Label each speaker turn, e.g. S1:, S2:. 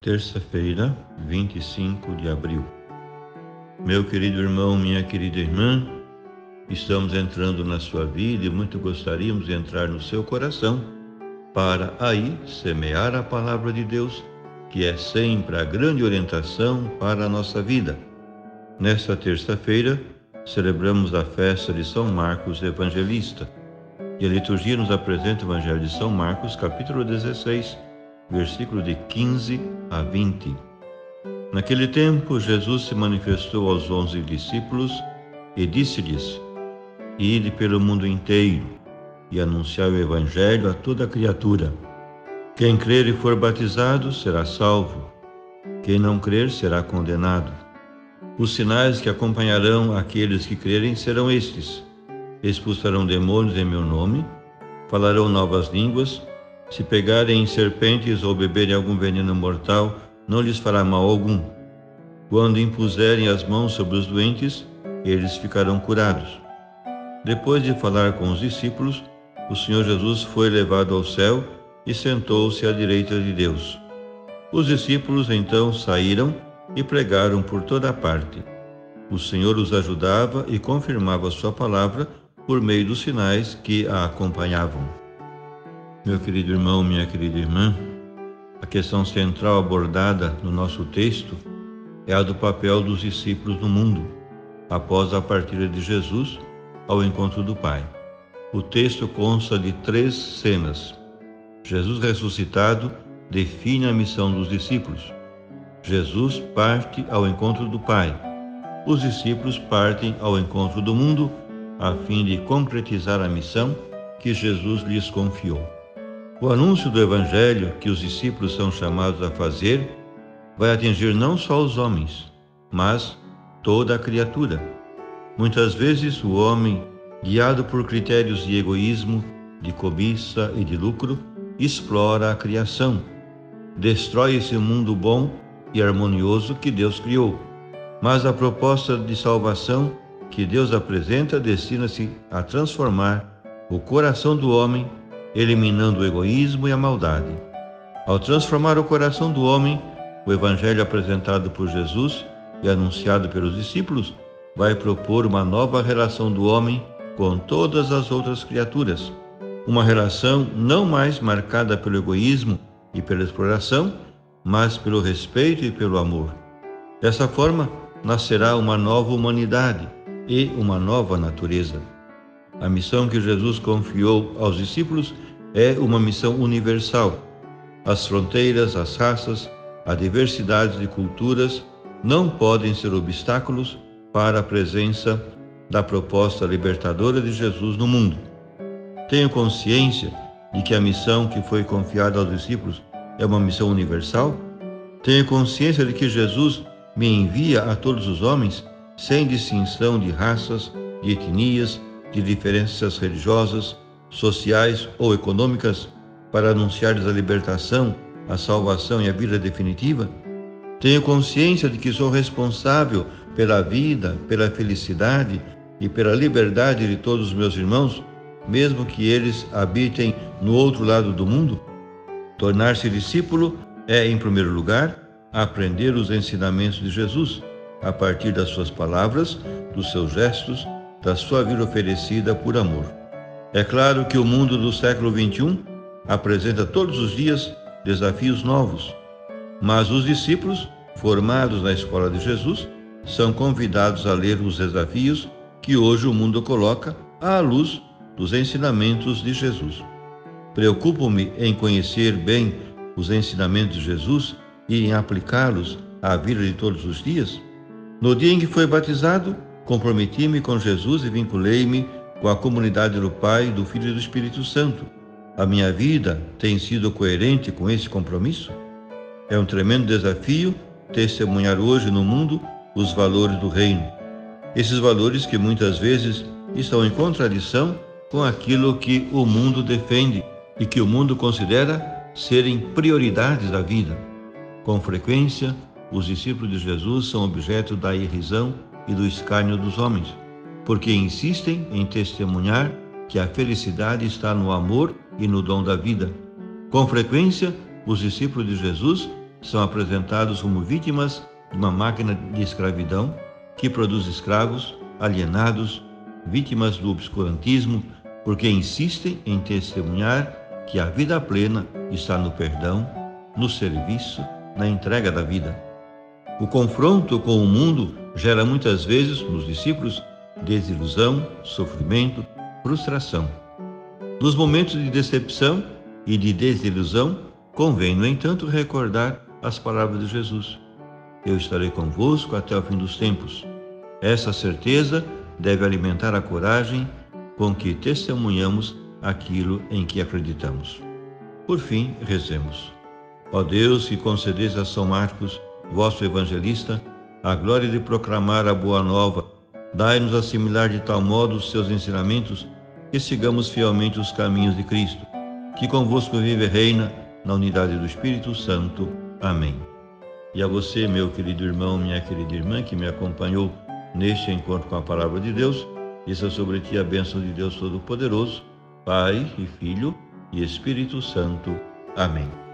S1: Terça-feira, 25 de abril. Meu querido irmão, minha querida irmã, estamos entrando na sua vida e muito gostaríamos de entrar no seu coração para aí semear a palavra de Deus, que é sempre a grande orientação para a nossa vida. Nesta terça-feira, celebramos a festa de São Marcos Evangelista. E a liturgia nos apresenta o Evangelho de São Marcos, capítulo 16, versículo de 15 a 20. Naquele tempo, Jesus se manifestou aos 11 discípulos e disse-lhes: Ide pelo mundo inteiro e anunciai o Evangelho a toda criatura. Quem crer e for batizado será salvo. Quem não crer será condenado. Os sinais que acompanharão aqueles que crerem serão estes: expulsarão demônios em meu nome, falarão novas línguas, se pegarem em serpentes ou beberem algum veneno mortal, não lhes fará mal algum. Quando impuserem as mãos sobre os doentes, eles ficarão curados. Depois de falar com os discípulos, o Senhor Jesus foi levado ao céu e sentou-se à direita de Deus. Os discípulos então saíram e pregaram por toda parte. O Senhor os ajudava e confirmava sua palavra por meio dos sinais que a acompanhavam. Meu querido irmão, minha querida irmã, a questão central abordada no nosso texto é a do papel dos discípulos no mundo, após a partida de Jesus ao encontro do Pai. O texto consta de 3 cenas. Jesus ressuscitado define a missão dos discípulos. Jesus parte ao encontro do Pai. Os discípulos partem ao encontro do mundo, a fim de concretizar a missão que Jesus lhes confiou. O anúncio do Evangelho que os discípulos são chamados a fazer vai atingir não só os homens, mas toda a criatura. Muitas vezes o homem, guiado por critérios de egoísmo, de cobiça e de lucro, explora a criação, destrói esse mundo bom e harmonioso que Deus criou. Mas a proposta de salvação que Deus apresenta destina-se a transformar o coração do homem, eliminando o egoísmo e a maldade. Ao transformar o coração do homem, o Evangelho apresentado por Jesus e anunciado pelos discípulos vai propor uma nova relação do homem com todas as outras criaturas. Uma relação não mais marcada pelo egoísmo e pela exploração, mas pelo respeito e pelo amor. Dessa forma, nascerá uma nova humanidade e uma nova natureza. A missão que Jesus confiou aos discípulos é uma missão universal. As fronteiras, as raças, a diversidade de culturas não podem ser obstáculos para a presença da proposta libertadora de Jesus no mundo. Tenho consciência de que a missão que foi confiada aos discípulos é uma missão universal. Tenho consciência de que Jesus me envia a todos os homens, sem distinção de raças, de etnias, de diferenças religiosas, sociais ou econômicas, para anunciar-lhes a libertação, a salvação e a vida definitiva. Tenho consciência de que sou responsável pela vida, pela felicidade e pela liberdade de todos os meus irmãos, mesmo que eles habitem no outro lado do mundo. Tornar-se discípulo é, em primeiro lugar, aprender os ensinamentos de Jesus, a partir das suas palavras, dos seus gestos, da sua vida oferecida por amor. É claro que o mundo do século XXI apresenta todos os dias desafios novos, mas os discípulos, formados na escola de Jesus, são convidados a ler os desafios que hoje o mundo coloca à luz dos ensinamentos de Jesus. Preocupo-me em conhecer bem os ensinamentos de Jesus e em aplicá-los à vida de todos os dias. No dia em que fui batizado, comprometi-me com Jesus e vinculei-me com a comunidade do Pai, do Filho e do Espírito Santo. A minha vida tem sido coerente com esse compromisso? É um tremendo desafio testemunhar hoje no mundo os valores do reino. Esses valores que muitas vezes estão em contradição com aquilo que o mundo defende e que o mundo considera serem prioridades da vida. Com frequência, os discípulos de Jesus são objeto da irrisão e do escárnio dos homens, porque insistem em testemunhar que a felicidade está no amor e no dom da vida. Com frequência, os discípulos de Jesus são apresentados como vítimas de uma máquina de escravidão que produz escravos, alienados, vítimas do obscurantismo, porque insistem em testemunhar que a vida plena está no perdão, no serviço, na entrega da vida. O confronto com o mundo gera muitas vezes nos discípulos desilusão, sofrimento, frustração. Nos momentos de decepção e de desilusão, convém, no entanto, recordar as palavras de Jesus: eu estarei convosco até o fim dos tempos. Essa certeza deve alimentar a coragem com que testemunhamos aquilo em que acreditamos. Por fim, rezemos. Ó Deus, que concedeis a São Marcos, vosso evangelista, a glória de proclamar a boa nova, dai-nos assimilar de tal modo os seus ensinamentos que sigamos fielmente os caminhos de Cristo, que convosco vive e reina na unidade do Espírito Santo. Amém. E a você, meu querido irmão, minha querida irmã, que me acompanhou neste encontro com a Palavra de Deus, desça sobre ti a bênção de Deus Todo-Poderoso, Pai e Filho e Espírito Santo. Amém.